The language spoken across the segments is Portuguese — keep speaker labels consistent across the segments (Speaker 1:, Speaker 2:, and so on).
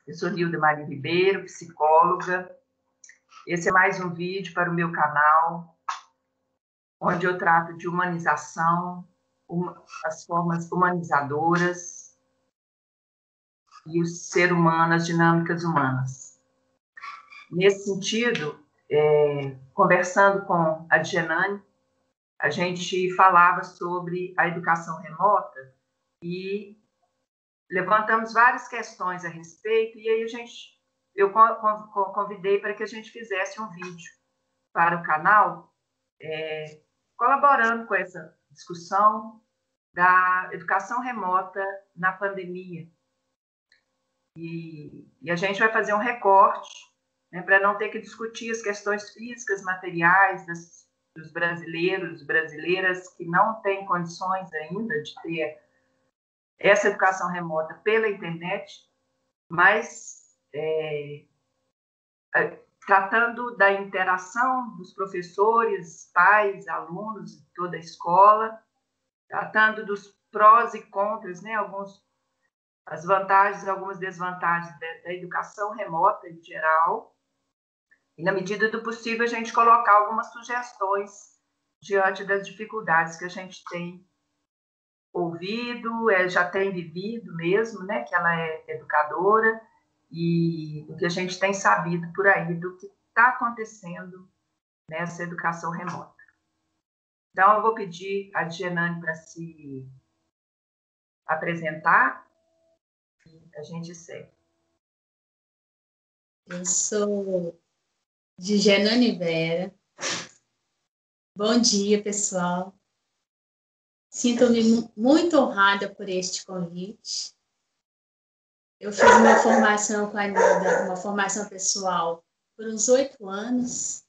Speaker 1: Eu sou Nilda Maria Ribeiro, psicóloga. Esse é mais um vídeo para o meu canal, onde eu trato de humanização, as formas humanizadoras e o ser humano, as dinâmicas humanas. Nesse sentido, conversando com a Djenane, a gente falava sobre a educação remota e levantamos várias questões a respeito, e aí eu convidei para que a gente fizesse um vídeo para o canal, colaborando com essa discussão da educação remota na pandemia. E a gente vai fazer um recorte, né, para não ter que discutir as questões físicas, materiais dos brasileiros, brasileiras que não têm condições ainda de ter essa educação remota pela internet, mas tratando da interação dos professores, pais, alunos, toda a escola, tratando dos prós e contras, né, as vantagens, algumas desvantagens da educação remota em geral, e, na medida do possível, a gente colocar algumas sugestões diante das dificuldades que a gente tem ouvido, já tem vivido mesmo, né, que ela é educadora, e o que a gente tem sabido por aí do que está acontecendo nessa educação remota. Então, eu vou pedir a Djenane para se apresentar e a gente segue.
Speaker 2: Eu sou Djenane Vera. Bom dia, pessoal. Sinto-me muito honrada por este convite. Eu fiz uma formação com a Nilda, uma formação pessoal, por uns 8 anos,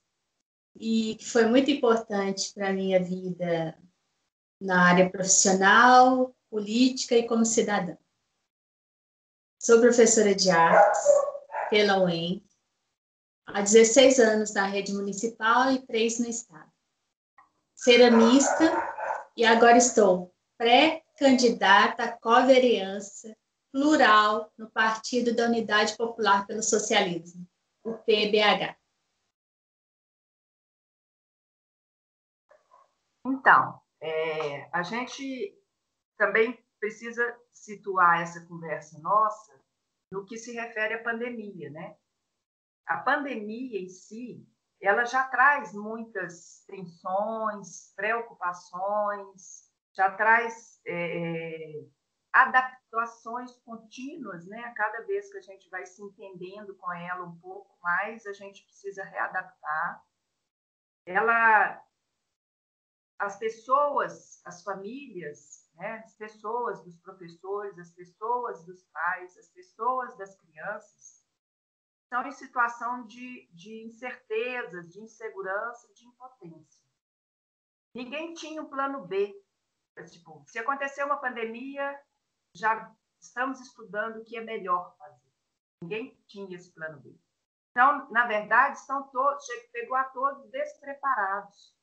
Speaker 2: e que foi muito importante para a minha vida na área profissional, política e como cidadã. Sou professora de artes pela UEM, há 16 anos na rede municipal e 3 no estado. Ceramista, e agora estou pré-candidata à co-vereança plural no Partido da Unidade Popular pelo Socialismo, o PBH.
Speaker 1: Então, a gente também precisa situar essa conversa nossa no que se refere à pandemia, né? A pandemia em si, ela já traz muitas tensões, preocupações, já traz adaptações contínuas, né? A cada vez que a gente vai se entendendo com ela um pouco mais, a gente precisa readaptar. As pessoas, as famílias, né? As pessoas dos professores, as pessoas dos pais, as pessoas das crianças, estão em situação de incertezas, de insegurança, de impotência. Ninguém tinha um plano B. Tipo, se acontecer uma pandemia, já estamos estudando o que é melhor fazer. Ninguém tinha esse plano B. Então, na verdade, pegou a todos despreparados,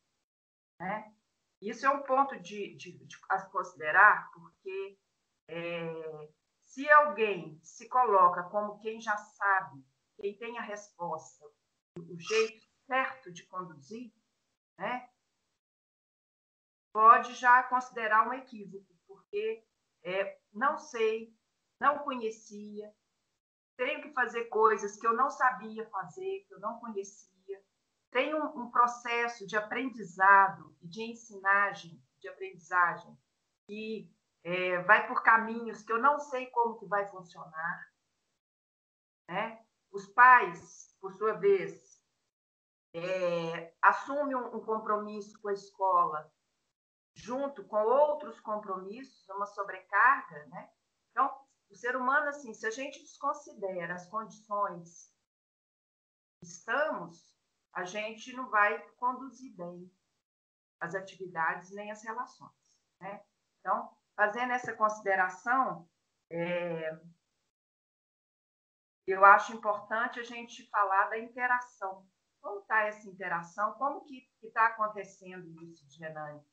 Speaker 1: né? Isso é um ponto a considerar, porque se alguém se coloca como quem já sabe, quem tem a resposta, o jeito certo de conduzir, né, pode já considerar um equívoco, porque não sei, não conhecia, tenho que fazer coisas que eu não sabia fazer, que eu não conhecia, tem um processo de aprendizado e de aprendizagem que vai por caminhos que eu não sei como que vai funcionar, né? Os pais, por sua vez, assumem um compromisso com a escola, junto com outros compromissos, uma sobrecarga, né? Então, o ser humano, assim, se a gente desconsidera as condições que estamos, a gente não vai conduzir bem as atividades nem as relações, né? Então, fazendo essa consideração, eu acho importante a gente falar da interação. Como está essa interação? Como que está acontecendo isso, Djenane?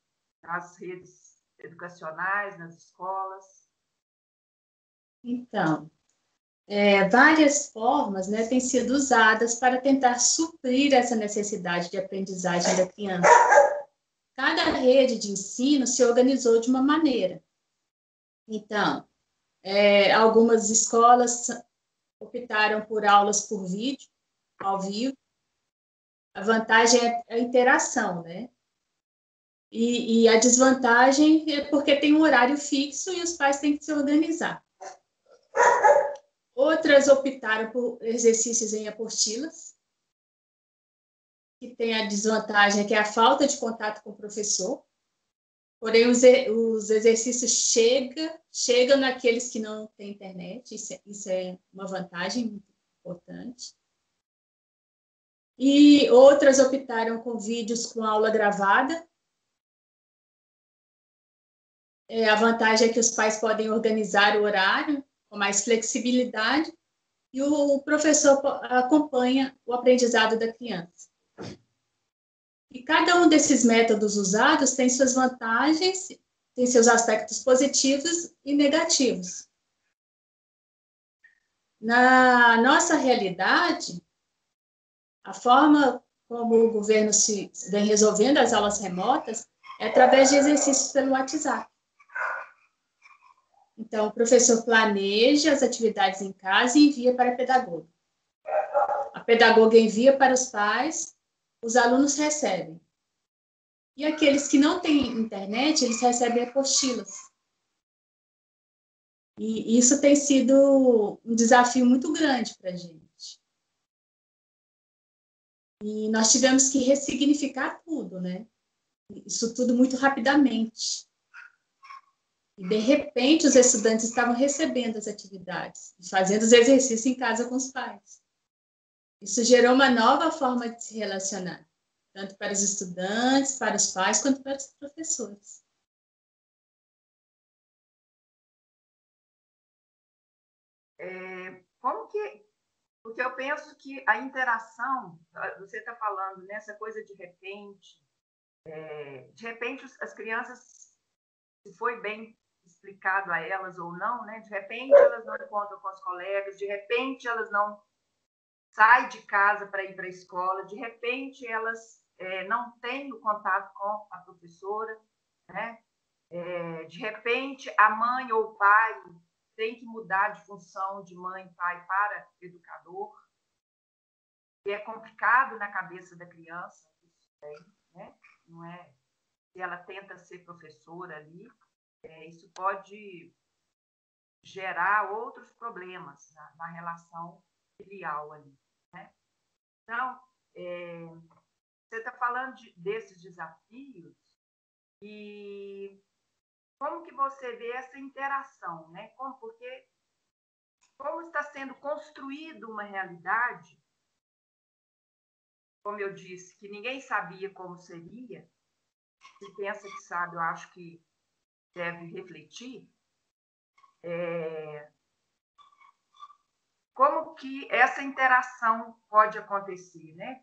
Speaker 1: Nas redes educacionais, nas escolas?
Speaker 2: Então, várias formas, né, têm sido usadas para tentar suprir essa necessidade de aprendizagem da criança. Cada rede de ensino se organizou de uma maneira. Então, algumas escolas optaram por aulas por vídeo, ao vivo. A vantagem é a interação, né? E a desvantagem é porque tem um horário fixo e os pais têm que se organizar. Outras optaram por exercícios em apostilas, que tem a desvantagem que é a falta de contato com o professor. Porém, os exercícios chegam naqueles que não têm internet, isso é uma vantagem muito importante. E outras optaram com vídeos com aula gravada. A vantagem é que os pais podem organizar o horário com mais flexibilidade e o professor acompanha o aprendizado da criança. E cada um desses métodos usados tem suas vantagens, tem seus aspectos positivos e negativos. Na nossa realidade, a forma como o governo vem resolvendo as aulas remotas é através de exercícios pelo WhatsApp. Então, o professor planeja as atividades em casa e envia para a pedagoga. A pedagoga envia para os pais, os alunos recebem. E aqueles que não têm internet, eles recebem apostilas. E isso tem sido um desafio muito grande para a gente. E nós tivemos que ressignificar tudo, né? Isso tudo muito rapidamente. E, de repente, os estudantes estavam recebendo as atividades e fazendo os exercícios em casa com os pais. Isso gerou uma nova forma de se relacionar, tanto para os estudantes, para os pais, quanto para os professores.
Speaker 1: Porque eu penso que a interação, você está falando nessa coisa de repente as crianças, se foi bem explicado a elas ou não, né? De repente elas não encontram com os colegas, de repente elas não saem de casa para ir para a escola, de repente elas não têm o contato com a professora, né? De repente a mãe ou o pai tem que mudar de função de mãe, pai para educador, e é complicado na cabeça da criança, isso tem, né? Não é? Se ela tenta ser professora ali, isso pode gerar outros problemas na relação filial ali, né? Então, você está falando desses desafios e como que você vê essa interação, né? Porque como está sendo construída uma realidade, como eu disse, que ninguém sabia como seria, se pensa que sabe, eu acho que deve refletir, como que essa interação pode acontecer, né?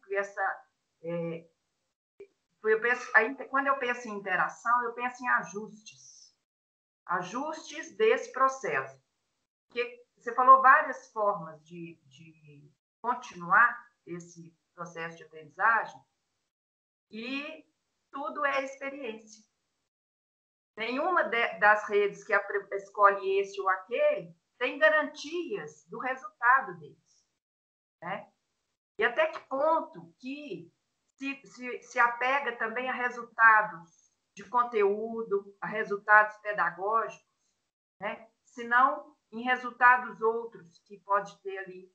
Speaker 1: Quando eu penso em interação, eu penso em ajustes desse processo. Porque você falou várias formas de continuar esse processo de aprendizagem e tudo é experiência. Nenhuma das redes que escolhe esse ou aquele tem garantias do resultado deles, né? E até que ponto que se apega também a resultados de conteúdo, a resultados pedagógicos, né? Se não em resultados outros que pode ter ali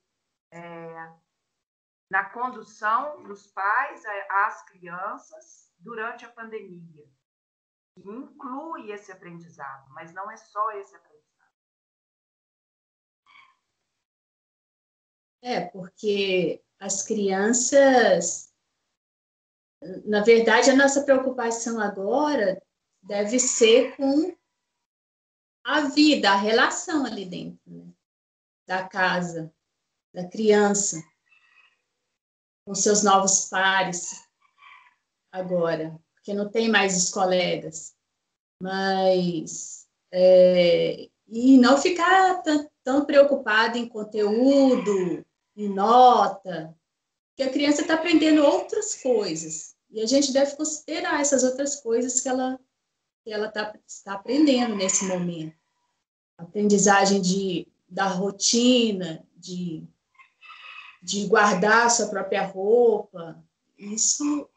Speaker 1: na condução dos pais às crianças durante a pandemia. E inclui esse aprendizado, mas não é só esse aprendizado.
Speaker 2: Porque as crianças, na verdade, a nossa preocupação agora deve ser com a vida, a relação ali dentro, né? Da casa, da criança, com seus novos pares agora, porque não tem mais os colegas, mas e não ficar tão preocupada em conteúdo, em nota, que a criança está aprendendo outras coisas. E a gente deve considerar essas outras coisas que ela está aprendendo nesse momento. A aprendizagem da rotina, de guardar a sua própria roupa. Isso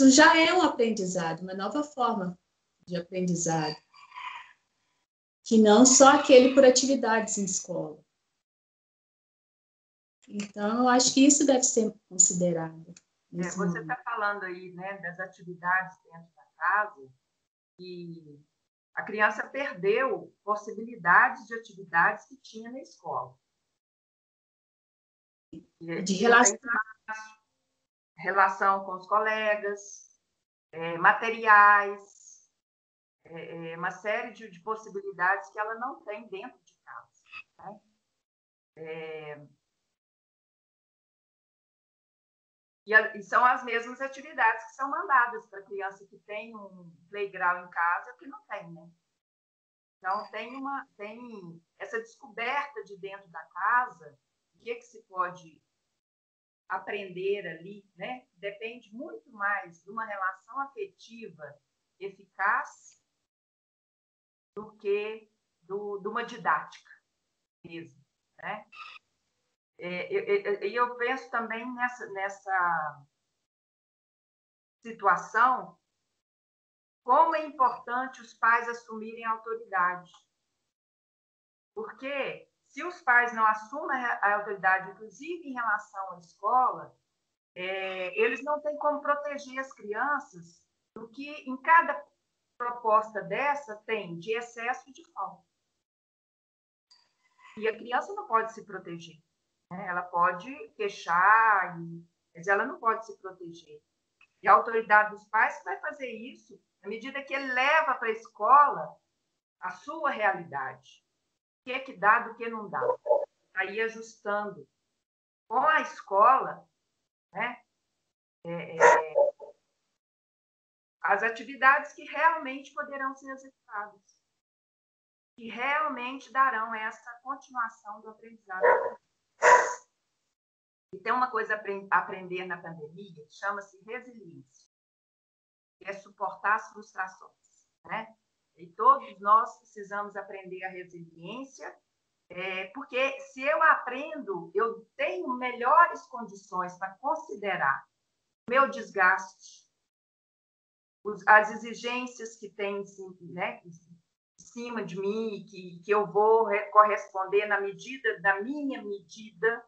Speaker 2: já é um aprendizado, uma nova forma de aprendizado. Que não só aquele por atividades em escola. Então, eu acho que isso deve ser considerado.
Speaker 1: Você está falando aí, né, das atividades dentro da casa, e a criança perdeu possibilidades de atividades que tinha na escola.
Speaker 2: De
Speaker 1: relação com os colegas, materiais, uma série de possibilidades que ela não tem dentro de casa. Né? E são as mesmas atividades que são mandadas para a criança que tem um playground em casa que não tem, né? Então, tem essa descoberta de dentro da casa, o que se pode aprender ali, né? Depende muito mais de uma relação afetiva eficaz do que de uma didática mesmo, né? E eu penso também nessa situação, como é importante os pais assumirem a autoridade. Porque se os pais não assumem a autoridade, inclusive em relação à escola, eles não têm como proteger as crianças do que em cada proposta dessa tem de excesso e de falta. E a criança não pode se proteger. Né? Ela pode queixar, mas ela não pode se proteger. E a autoridade dos pais vai fazer isso à medida que ele leva para a escola a sua realidade. O que dá, do que não dá. Aí ajustando com a escola, né? As atividades que realmente poderão ser executadas, que realmente darão essa continuação do aprendizado. E tem uma coisa a aprender na pandemia, que chama-se resiliência, que é suportar as frustrações, né? E todos nós precisamos aprender a resiliência, porque se eu aprendo, eu tenho melhores condições para considerar meu desgaste, as exigências que tem, né, em cima de mim, que eu vou corresponder na medida da minha medida.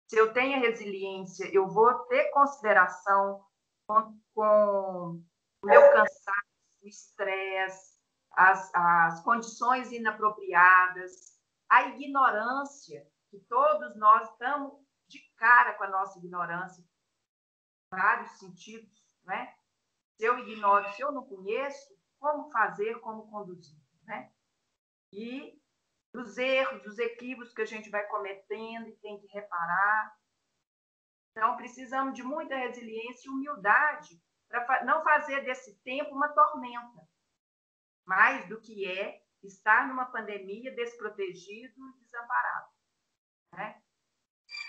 Speaker 1: Se eu tenho resiliência, eu vou ter consideração com o meu cansaço, o estresse, as condições inapropriadas, a ignorância, que todos nós estamos de cara com a nossa ignorância, em vários sentidos, né? Se eu ignoro, se eu não conheço, como fazer, como conduzir, né? E dos erros, dos equívocos que a gente vai cometendo e tem que reparar. Então, precisamos de muita resiliência e humildade para não fazer desse tempo uma tormenta, mais do que estar numa pandemia desprotegido e desamparado, né?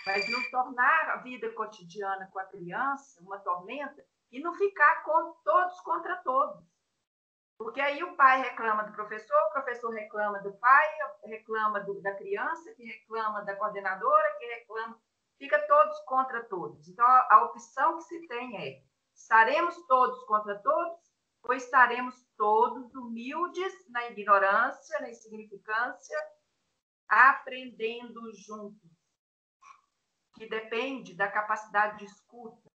Speaker 1: Mas não tornar a vida cotidiana com a criança uma tormenta e não ficar todos contra todos. Porque aí o pai reclama do professor, o professor reclama do pai, reclama da criança, que reclama da coordenadora, que reclama... Fica todos contra todos. Então, a opção que se tem é: estaremos todos contra todos ou estaremos todos humildes na ignorância, na insignificância, aprendendo juntos, que depende da capacidade de escuta.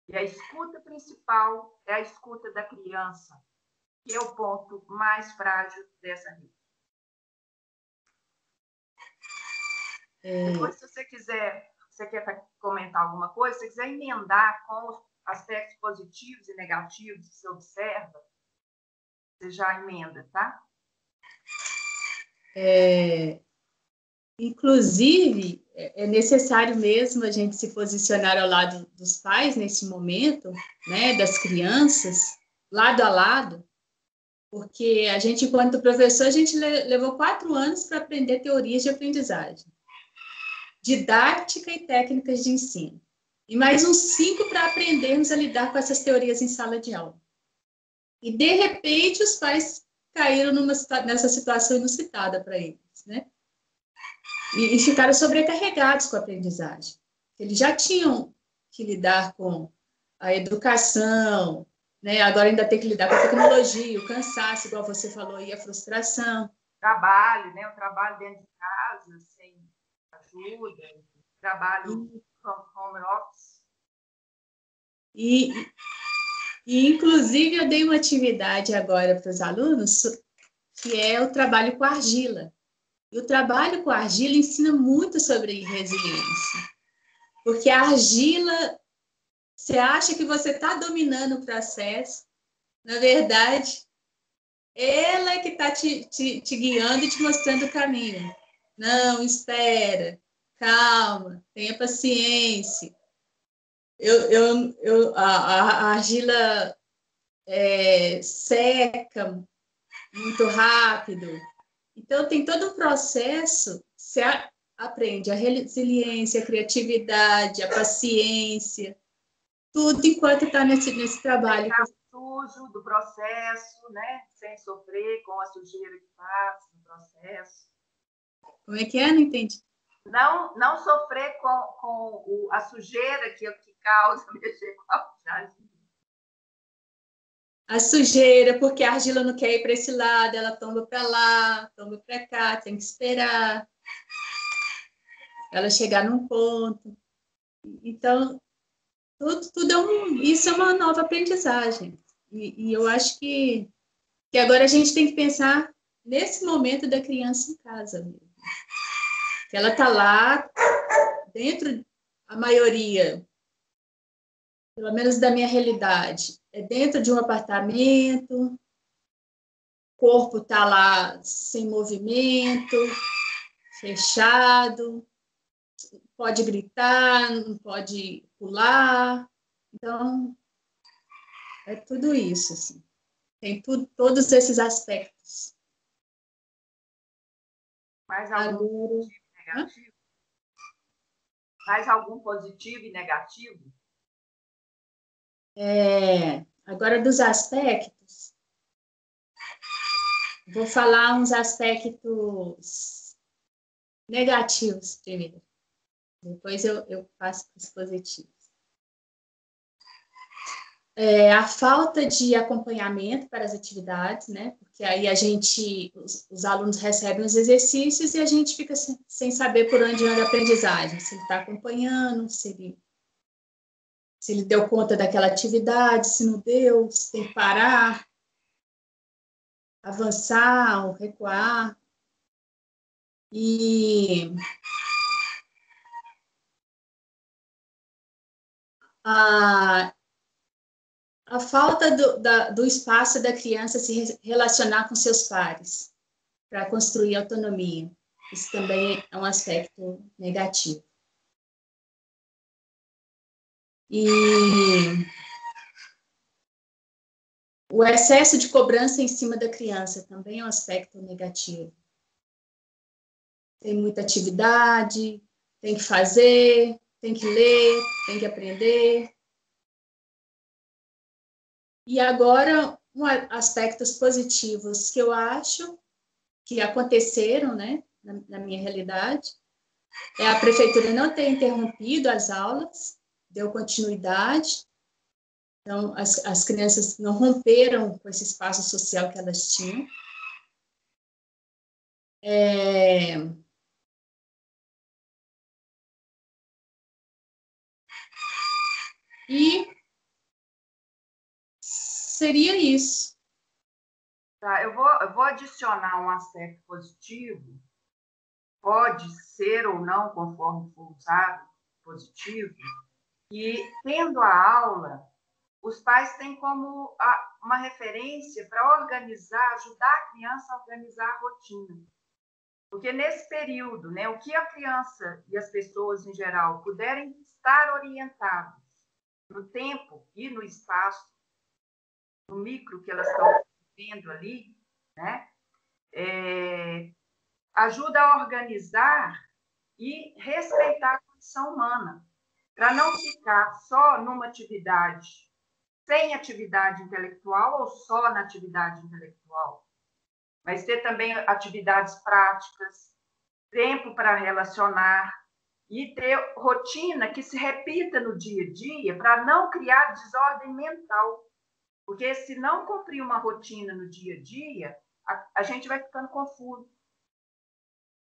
Speaker 1: E a escuta principal é a escuta da criança, que é o ponto mais frágil dessa rede. Depois, se você quer comentar alguma coisa, se você quiser emendar com os aspectos positivos e negativos que você observa, você já emenda, tá?
Speaker 2: Inclusive, é necessário mesmo a gente se posicionar ao lado dos pais nesse momento, né, das crianças, lado a lado, Porque a gente, enquanto professor, a gente levou 4 anos para aprender teorias de aprendizagem, didática e técnicas de ensino. E mais uns 5 para aprendermos a lidar com essas teorias em sala de aula. E, de repente, os pais caíram nessa situação inusitada para eles, né? E ficaram sobrecarregados com a aprendizagem. Eles já tinham que lidar com a educação, né? Agora ainda tem que lidar com a tecnologia, o cansaço, igual você falou aí, a frustração.
Speaker 1: Trabalho, né? O trabalho dentro de casa, sem ajuda, trabalho home office.
Speaker 2: E, inclusive, eu dei uma atividade agora para os alunos, que é o trabalho com argila. E o trabalho com argila ensina muito sobre resiliência. Porque a argila, você acha que você está dominando o processo, na verdade, ela é que está te guiando e te mostrando o caminho. Não, espera, calma, tenha paciência. A argila seca muito rápido. Então, tem todo um processo, você aprende a resiliência, a criatividade, a paciência, tudo enquanto está nesse trabalho.
Speaker 1: Ficar sujo do processo, né? Sem sofrer com a sujeira que faz no processo.
Speaker 2: Como é que é? Não entendi.
Speaker 1: Não sofrer com a sujeira que causa mexer com a argila.
Speaker 2: A sujeira, porque a argila não quer ir para esse lado, ela tomba para lá, tomba para cá, tem que esperar ela chegar num ponto. Então, isso é uma nova aprendizagem. E eu acho que agora a gente tem que pensar nesse momento da criança em casa mesmo. Que ela está lá, dentro, a maioria, pelo menos da minha realidade, é dentro de um apartamento, o corpo está lá sem movimento, fechado, pode gritar, não pode pular. Então, é tudo isso, assim. Tem todos esses aspectos.
Speaker 1: Mais algum positivo e negativo? Mais algum positivo e negativo?
Speaker 2: Agora, dos aspectos, vou falar uns aspectos negativos primeiro. Depois eu passo para os positivos. A falta de acompanhamento para as atividades, né? Porque aí os alunos recebem os exercícios e a gente fica sem saber por onde anda a aprendizagem, se ele está acompanhando, se ele deu conta daquela atividade, se não deu, se tem que parar, avançar ou recuar. E a falta do espaço da criança se relacionar com seus pares para construir autonomia. Isso também é um aspecto negativo. E o excesso de cobrança em cima da criança também é um aspecto negativo. Tem muita atividade, tem que fazer, tem que ler, tem que aprender. E agora, aspectos positivos que eu acho que aconteceram, né, na minha realidade, é a prefeitura não ter interrompido as aulas, deu continuidade. Então, as crianças não romperam com esse espaço social que elas tinham. E seria isso.
Speaker 1: Tá, eu vou adicionar um aspecto positivo, pode ser ou não, conforme for usado, positivo, e tendo a aula, os pais têm como uma referência para organizar, ajudar a criança a organizar a rotina. Porque nesse período, né, o que a criança e as pessoas em geral puderem estar orientados no tempo e no espaço, no micro que elas estão vivendo ali, né? Ajuda a organizar e respeitar a condição humana, para não ficar só numa atividade, sem atividade intelectual ou só na atividade intelectual, mas ter também atividades práticas, tempo para relacionar e ter rotina que se repita no dia a dia para não criar desordem mental. Porque se não cumprir uma rotina no dia a dia, a gente vai ficando confuso.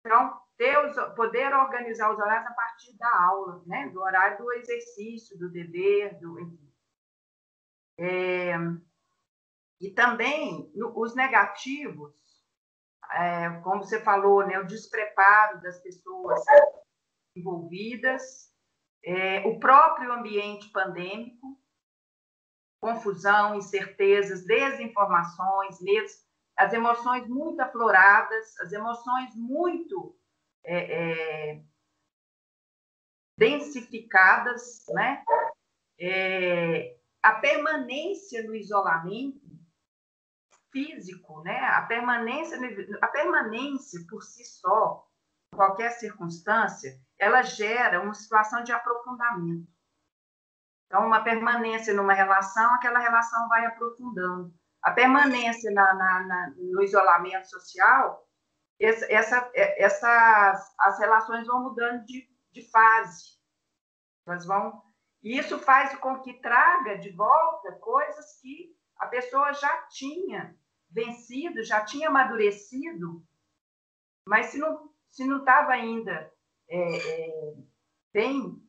Speaker 1: Então, poder organizar os horários a partir da aula, né? Do horário do exercício, do dever, enfim. E também os negativos, como você falou, né? O despreparo das pessoas envolvidas, o próprio ambiente pandêmico, confusão, incertezas, desinformações, medos, as emoções muito afloradas, as emoções muito densificadas, né? A permanência no isolamento físico, né? A permanência por si só, em qualquer circunstância, ela gera uma situação de aprofundamento. Então, uma permanência numa relação, aquela relação vai aprofundando. A permanência no isolamento social, as relações vão mudando de fase. E isso faz com que traga de volta coisas que a pessoa já tinha vencido, já tinha amadurecido, mas se não estava ainda bem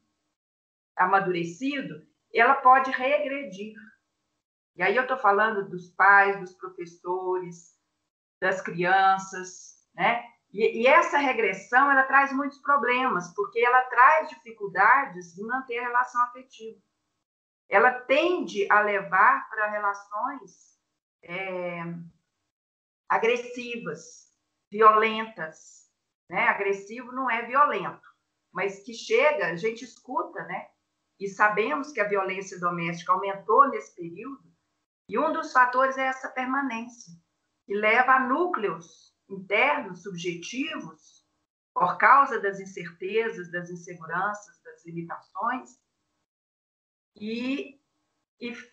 Speaker 1: amadurecido, ela pode regredir. E aí eu estou falando dos pais, dos professores, das crianças, né? E essa regressão, ela traz muitos problemas, porque ela traz dificuldades em manter a relação afetiva. Ela tende a levar para relações agressivas, violentas, né? Agressivo não é violento, mas que chega, a gente escuta, né? E sabemos que a violência doméstica aumentou nesse período, e um dos fatores é essa permanência, que leva a núcleos internos, subjetivos, por causa das incertezas, das inseguranças, das limitações, e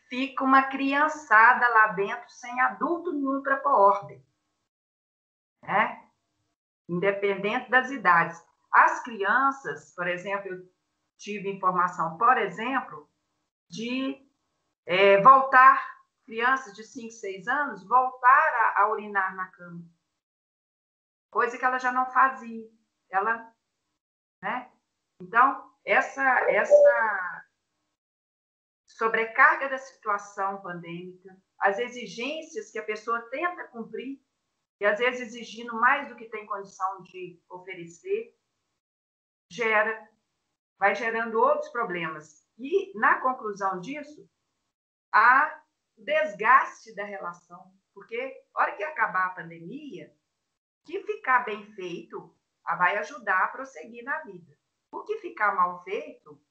Speaker 1: fica uma criançada lá dentro sem adulto nenhum para pôr ordem, né? Independente das idades. As crianças, por exemplo, eu tive informação, por exemplo, de voltar, crianças de 5, 6 anos, voltar a urinar na cama. Coisa que ela já não fazia. Né? Então, essa sobrecarga da situação pandêmica, as exigências que a pessoa tenta cumprir, e às vezes exigindo mais do que tem condição de oferecer, vai gerando outros problemas. E, na conclusão disso, há desgaste da relação, porque, na hora que acabar a pandemia, que ficar bem feito vai ajudar a prosseguir na vida. O que ficar mal feito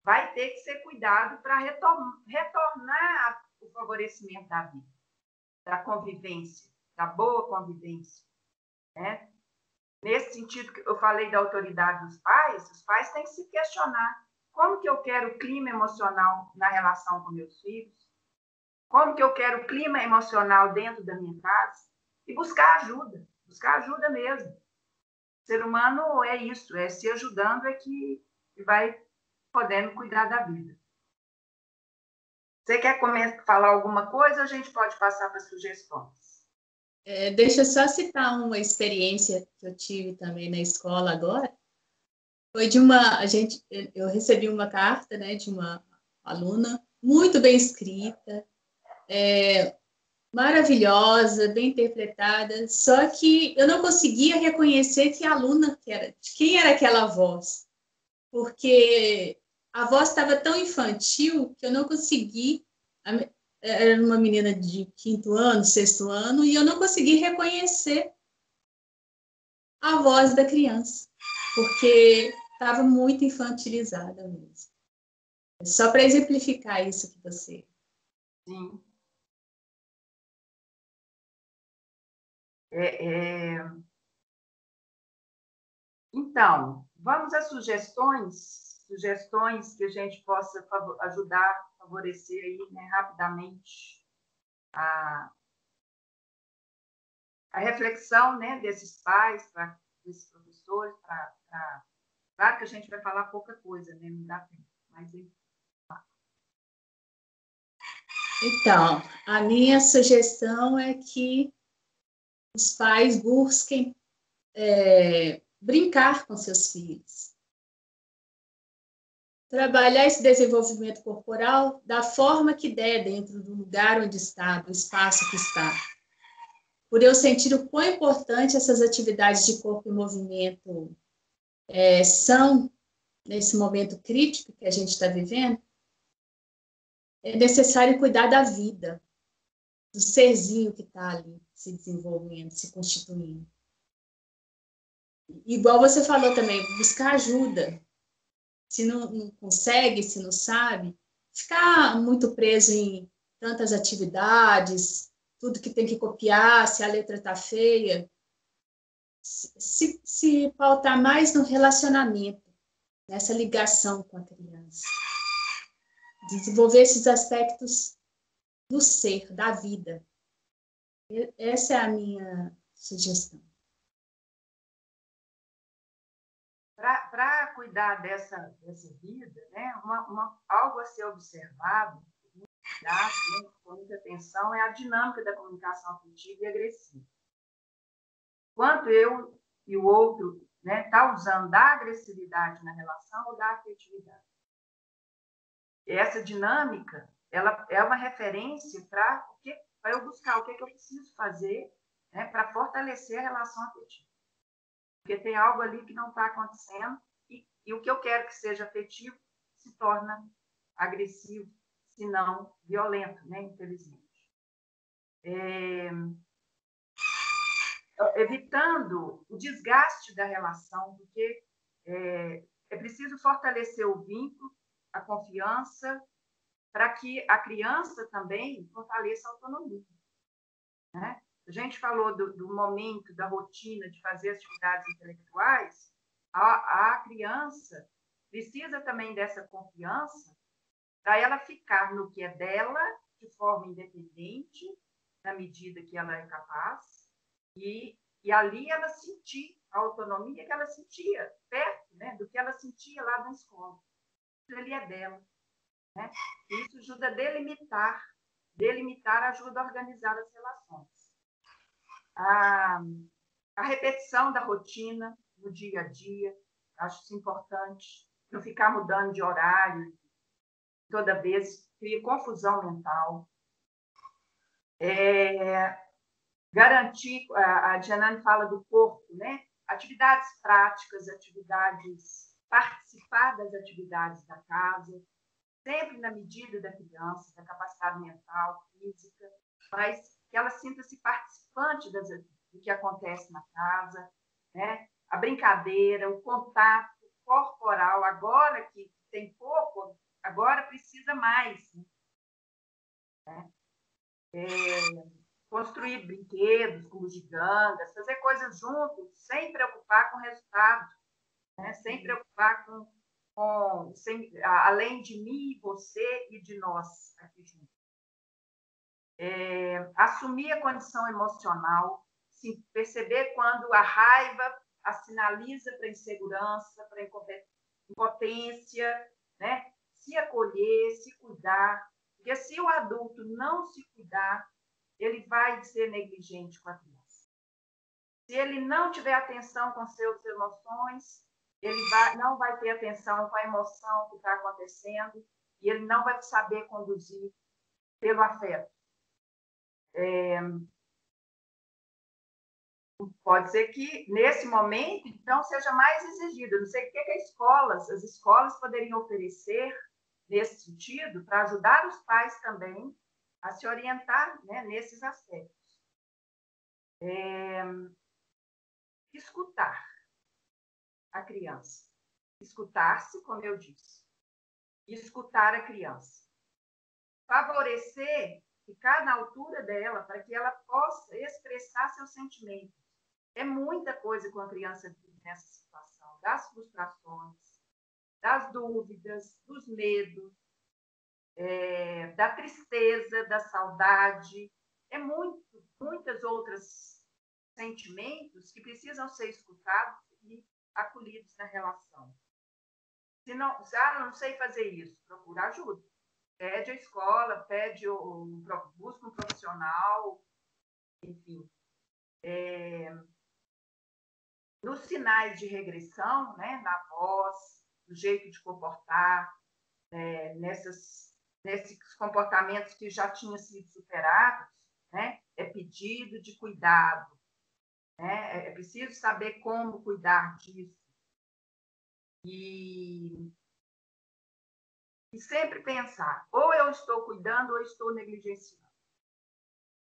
Speaker 1: vai ter que ser cuidado para retornar o favorecimento da vida, da convivência, da boa convivência, né? Nesse sentido que eu falei da autoridade dos pais, os pais têm que se questionar como que eu quero o clima emocional na relação com meus filhos, como que eu quero o clima emocional dentro da minha casa, e buscar ajuda mesmo. O ser humano é isso, se ajudando que vai podendo cuidar da vida. Você quer falar alguma coisa ou a gente pode passar para sugestões?
Speaker 2: Deixa eu só citar uma experiência que eu tive também na escola agora. Foi eu recebi uma carta, né, de uma aluna muito bem escrita, maravilhosa, bem interpretada, só que eu não conseguia reconhecer que aluna de quem era aquela voz, porque a voz estava tão infantil que eu não consegui. Era uma menina de 5º ano, 6º ano, e eu não consegui reconhecer a voz da criança, porque estava muito infantilizada mesmo. Só para exemplificar isso que você...
Speaker 1: Sim. Então, vamos às sugestões que a gente possa ajudar, favorecer aí, né, rapidamente a reflexão, né, desses pais, desses professores, claro que a gente vai falar pouca coisa, né, não dá tempo, mas
Speaker 2: então, a minha sugestão é que os pais busquem brincar com seus filhos. Trabalhar esse desenvolvimento corporal da forma que der, dentro do lugar onde está, do espaço que está. Por eu sentir o quão importante essas atividades de corpo e movimento são nesse momento crítico que a gente está vivendo, é necessário cuidar da vida, do serzinho que está ali se desenvolvendo, se constituindo. Igual você falou também, buscar ajuda. Se não consegue, se não sabe, ficar muito preso em tantas atividades, tudo que tem que copiar, se a letra está feia. Se pautar mais no relacionamento, nessa ligação com a criança. Desenvolver esses aspectos do ser, da vida. Essa é a minha sugestão.
Speaker 1: Para cuidar dessa vida, né, algo a ser observado, com muita atenção, é a dinâmica da comunicação afetiva e agressiva. Quanto eu e o outro tá usando da agressividade na relação ou da afetividade. Essa dinâmica, ela é uma referência para eu buscar o que eu preciso fazer, né, para fortalecer a relação afetiva. Porque tem algo ali que não está acontecendo e o que eu quero que seja afetivo se torna agressivo, se não violento, né, infelizmente. Evitando o desgaste da relação, porque é preciso fortalecer o vínculo, a confiança, para que a criança também fortaleça a autonomia. Né? A gente falou do momento, da rotina de fazer atividades intelectuais, a criança precisa também dessa confiança para ela ficar no que é dela, de forma independente, na medida que ela é capaz, e ali ela sentir a autonomia que ela sentia, perto, né, do que ela sentia lá na escola. Isso ali é dela. Né? Isso ajuda a delimitar ajuda a organizar as relações. A repetição da rotina no dia a dia, acho isso importante, não ficar mudando de horário toda vez, cria confusão mental. Garantir, a Janane fala do corpo, né? Atividades práticas, participar das atividades da casa, sempre na medida da criança, da capacidade mental, física, mas que ela sinta-se participante do que acontece na casa, né? A brincadeira, o contato corporal, agora que tem pouco, agora precisa mais. Né? Construir brinquedos como gigangas, fazer coisas juntos, sem preocupar com o resultado, né? Sem preocupar além de mim, você e de nós aqui juntos. Assumir a condição emocional, perceber quando a raiva sinaliza para insegurança, para impotência, né? Se acolher, se cuidar, porque se o adulto não se cuidar, ele vai ser negligente com a criança. Se ele não tiver atenção com suas emoções, ele não vai ter atenção com a emoção que está acontecendo e ele não vai saber conduzir pelo afeto. Pode ser que, nesse momento, então, seja mais exigido. Não sei o que as escolas poderiam oferecer nesse sentido, para ajudar os pais também a se orientar, né, nesses aspectos. Escutar a criança. Escutar-se, como eu disse. Escutar a criança. Favorecer ficar na altura dela para que ela possa expressar seus sentimentos. É muita coisa com a criança nessa situação, das frustrações, das dúvidas, dos medos, da tristeza, da saudade. Muitas outras sentimentos que precisam ser escutados e acolhidos na relação. Se não, não sei fazer isso, procura ajuda. Pede a escola, busca um profissional, enfim. Nos sinais de regressão, né, na voz, no jeito de comportar, nesses comportamentos que já tinham sido superados, né, é pedido de cuidado, né, é preciso saber como cuidar disso. E sempre pensar, ou eu estou cuidando ou eu estou negligenciando.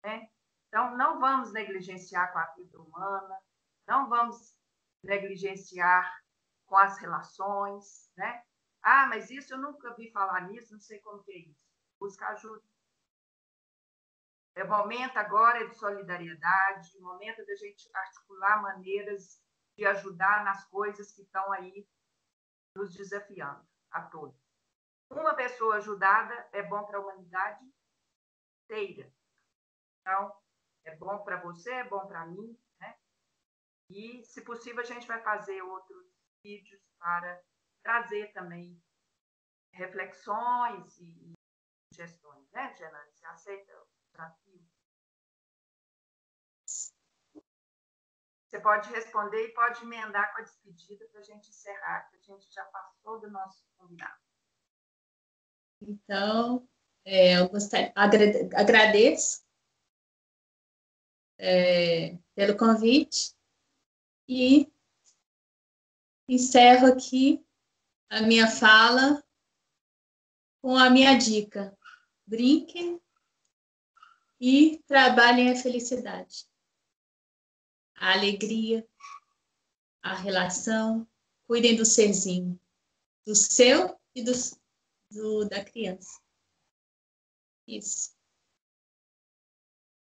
Speaker 1: Né? Então, não vamos negligenciar com a vida humana, não vamos negligenciar com as relações, né? Ah, mas isso eu nunca vi falar nisso, não sei como que é isso. Busca ajuda. É momento agora de solidariedade, momento da gente articular maneiras de ajudar nas coisas que estão aí nos desafiando a todos. Uma pessoa ajudada é bom para a humanidade inteira. Então, é bom para você, é bom para mim, né? E, se possível, a gente vai fazer outros vídeos para trazer também reflexões e sugestões, né, Genane? Você aceita o desafio? Você pode responder e pode emendar com a despedida para a gente encerrar, que a gente já passou do nosso combinado.
Speaker 2: Então, eu agradeço pelo convite e encerro aqui a minha fala com a minha dica. Brinquem e trabalhem a felicidade, a alegria, a relação. Cuidem do serzinho, do seu e da criança. Isso.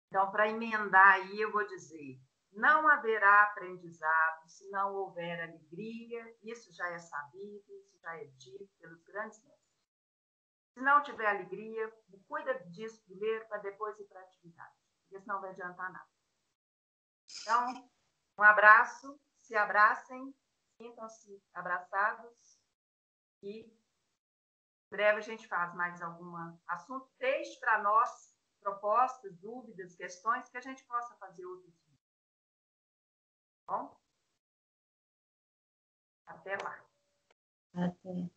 Speaker 1: Então, para emendar aí, eu vou dizer, não haverá aprendizado se não houver alegria, isso já é sabido, isso já é dito pelos grandes mestres. Se não tiver alegria, cuida disso primeiro para depois ir para a atividade, porque senão não vai adiantar nada. Então, um abraço, se abracem, sintam-se abraçados e em breve a gente faz mais algum assunto. Deixe para nós propostas, dúvidas, questões que a gente possa fazer outros vídeos. Bom? Até lá.
Speaker 2: Até.